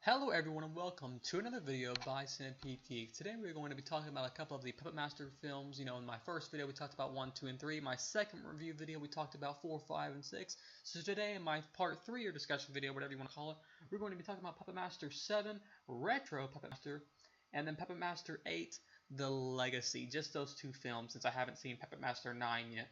Hello everyone and welcome to another video by Centipede Geek. Today we're going to be talking about a couple of the Puppet Master films. In my first video we talked about 1, 2, and 3. My second review video we talked about 4, 5, and 6. So today in my part 3 or discussion video, whatever you want to call it, we're going to be talking about Puppet Master 7, Retro Puppet Master, and then Puppet Master 8, The Legacy. Just those two films since I haven't seen Puppet Master 9 yet.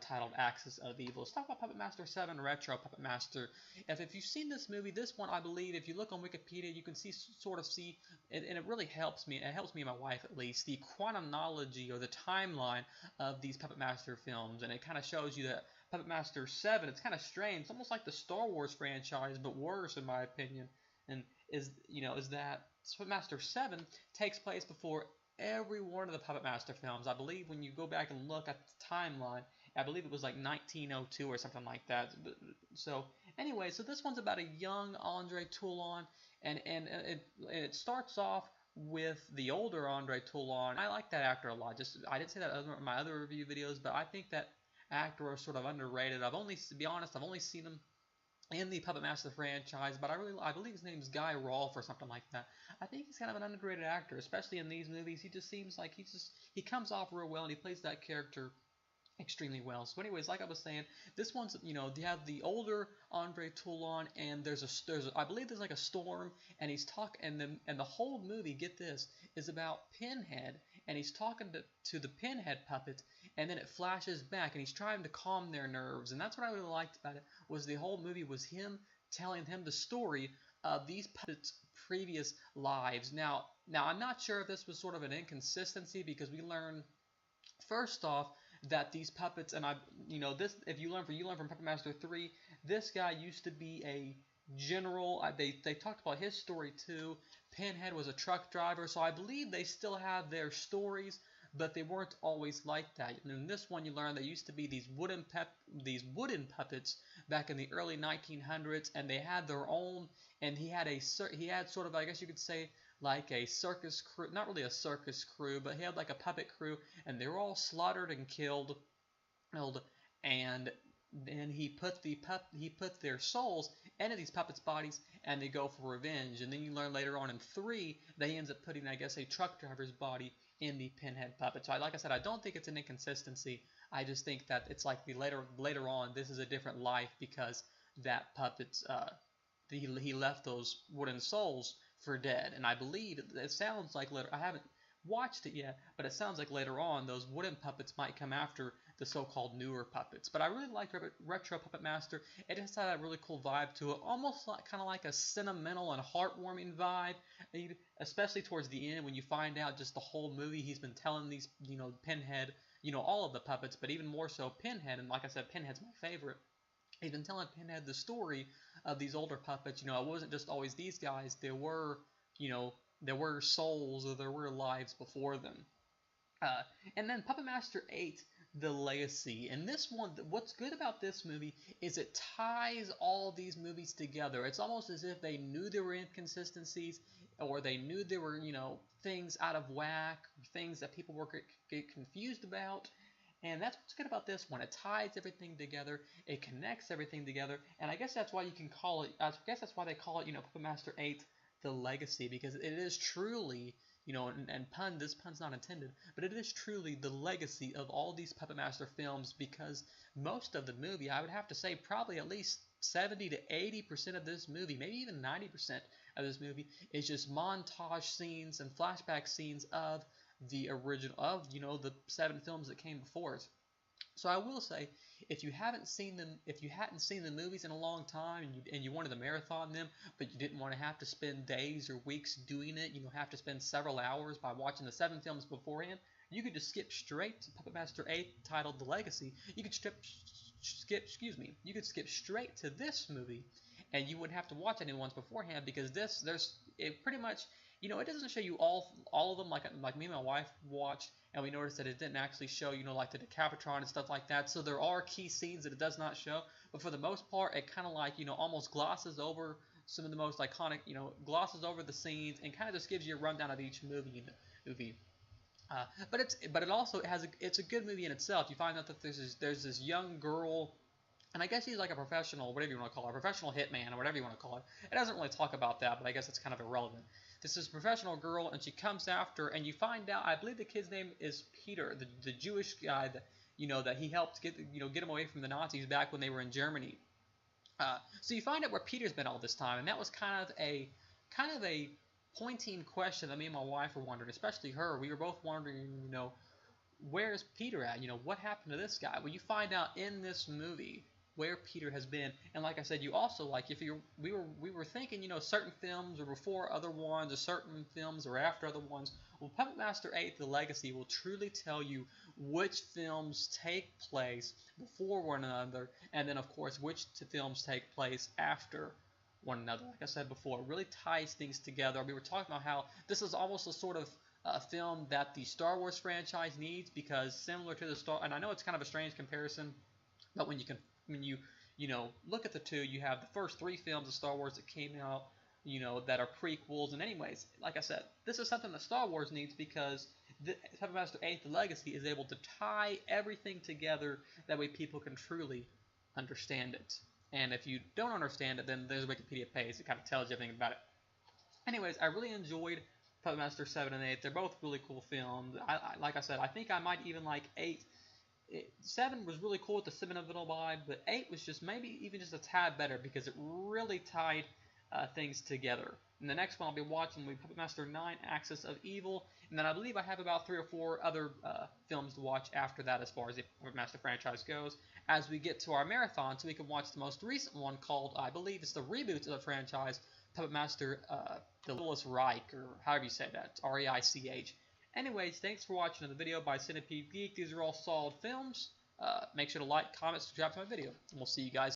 Titled Axis of Evil. Let's talk about Puppet Master 7, Retro Puppet Master. If you've seen this movie, this one I believe, if you look on Wikipedia, you can sort of see, and it really helps me. It helps me and my wife at least, the chronology or the timeline of these Puppet Master films, and it kind of shows you that Puppet Master 7. It's kind of strange. It's almost like the Star Wars franchise, but worse in my opinion. And is that Puppet Master 7 takes place before every one of the Puppet Master films. I believe when you go back and look at the timeline, I believe it was like 1902 or something like that. So anyway, so this one's about a young Andre Toulon, and it starts off with the older Andre Toulon. I like that actor a lot. I didn't say that in my other review videos, but I think that actor is sort of underrated. To be honest, I've only seen him in the Puppet Master franchise, but I believe his name is Guy Rolfe or something like that. I think he's kind of an underrated actor, especially in these movies. He just seems like he comes off real well, and he plays that character extremely well. So anyways, like I was saying, this one's, they have the older Andre Toulon, and I believe there's like a storm, and he's talking, and the whole movie, get this, is about Pinhead, and he's talking to the Pinhead puppet, and then it flashes back, and he's trying to calm their nerves, and that's what I really liked about it, was the whole movie was him telling him the story of these puppets' previous lives. Now I'm not sure if this was sort of an inconsistency, because we learn first off that these puppets, and this, if you learn from Puppet Master 3, this guy used to be a general. They talked about his story too. Pinhead was a truck driver, so I believe they still have their stories, but they weren't always like that. And in this one, you learn there used to be these wooden puppets back in the early 1900s, and they had their own. And he had sort of, I guess you could say, like a circus crew, not really a circus crew, but he had like a puppet crew, and they were all slaughtered and killed, and then he put their souls into these puppets' bodies, and they go for revenge. And then you learn later on in 3, they ends up putting, I guess, a truck driver's body in the Pinhead puppet. So like I said, I don't think it's an inconsistency. I just think that it's like later on, this is a different life, because that puppet's he left those wooden souls for dead. And I believe it sounds like I haven't watched it yet, but it sounds like later on those wooden puppets might come after the so-called newer puppets. But I really liked Retro Puppet Master. It just had a really cool vibe to it, almost like kind of like a sentimental and heartwarming vibe, especially towards the end when you find out just the whole movie he's been telling these, Pinhead, all of the puppets, but even more so Pinhead. And like I said, Pinhead's my favorite. He's been telling Pinhead the story of these older puppets. It wasn't just always these guys. There were, there were souls, or there were lives before them. And then Puppet Master 8, The Legacy. And this one, what's good about this movie is it ties all these movies together. It's almost as if they knew there were inconsistencies, or they knew there were, things out of whack, things that people were get confused about. And that's what's good about this one. It ties everything together. It connects everything together. And I guess that's why you can call it, I guess that's why they call it, Puppet Master 8, The Legacy, because it is truly, this pun's not intended, but it is truly the legacy of all these Puppet Master films, because most of the movie, I would have to say probably at least 70 to 80% of this movie, maybe even 90% of this movie, is just montage scenes and flashback scenes of the original, the 7 films that came before it. So I will say, if you hadn't seen the movies in a long time, and you wanted to marathon them, but you didn't want to have to spend days or weeks doing it, have to spend several hours by watching the 7 films beforehand, you could just skip straight to Puppet Master 8, titled The Legacy. You could you could skip straight to this movie, and you wouldn't have to watch any ones beforehand, because it pretty much, it doesn't show you all of them like me and my wife watched, and we noticed that it didn't actually show, like the Decapitron and stuff like that. So there are key scenes that it does not show, but for the most part, it kind of like, almost glosses over some of the most iconic, glosses over the scenes, and kind of just gives you a rundown of each movie. But it also it's a good movie in itself. You find out that there's this young girl And I guess he's like a professional, whatever you want to call it, a professional hitman or whatever you want to call it. It doesn't really talk about that, but I guess it's kind of irrelevant. This is a professional girl, and she comes after, and you find out, I believe the kid's name is Peter, the Jewish guy that that he helped get him away from the Nazis back when they were in Germany. So you find out where Peter's been all this time, and that was kind of a pointing question that me and my wife were wondering, especially her. We were both wondering, where's Peter at? What happened to this guy? Well, you find out in this movie where Peter has been, and like I said, you also we were thinking, certain films are before other ones, or certain films are after other ones. Well, Puppet Master 8: The Legacy will truly tell you which films take place before one another, and then of course which films take place after one another. Like I said before, it really ties things together. We were talking about how this is almost a sort of film that the Star Wars franchise needs, because similar to and I know it's kind of a strange comparison, but when you look at the two, you have the first 3 films of Star Wars that came out, that are prequels. And anyways, like I said, this is something that Star Wars needs, because Puppet Master 8: The Legacy is able to tie everything together. That way people can truly understand it. And if you don't understand it, then there's a Wikipedia page that kind of tells you everything about it. Anyways, I really enjoyed Puppet Master 7 and 8. They're both really cool films. Like I said, I think I might even like 8. 7 was really cool with the subliminal vibe, but 8 was just maybe even just a tad better, because it really tied things together. And the next one I'll be watching will be Puppet Master 9: Axis of Evil, and then I believe I have about 3 or 4 other films to watch after that as far as the Puppet Master franchise goes, as we get to our marathon, so we can watch the most recent one called, I believe it's the reboot of the franchise, Puppet Master The Littlest Reich, or however you say that, R-E-I-C-H. Anyways, thanks for watching the video by Centipede Geek. These are all solid films. Make sure to like, comment, subscribe to my video, and we'll see you guys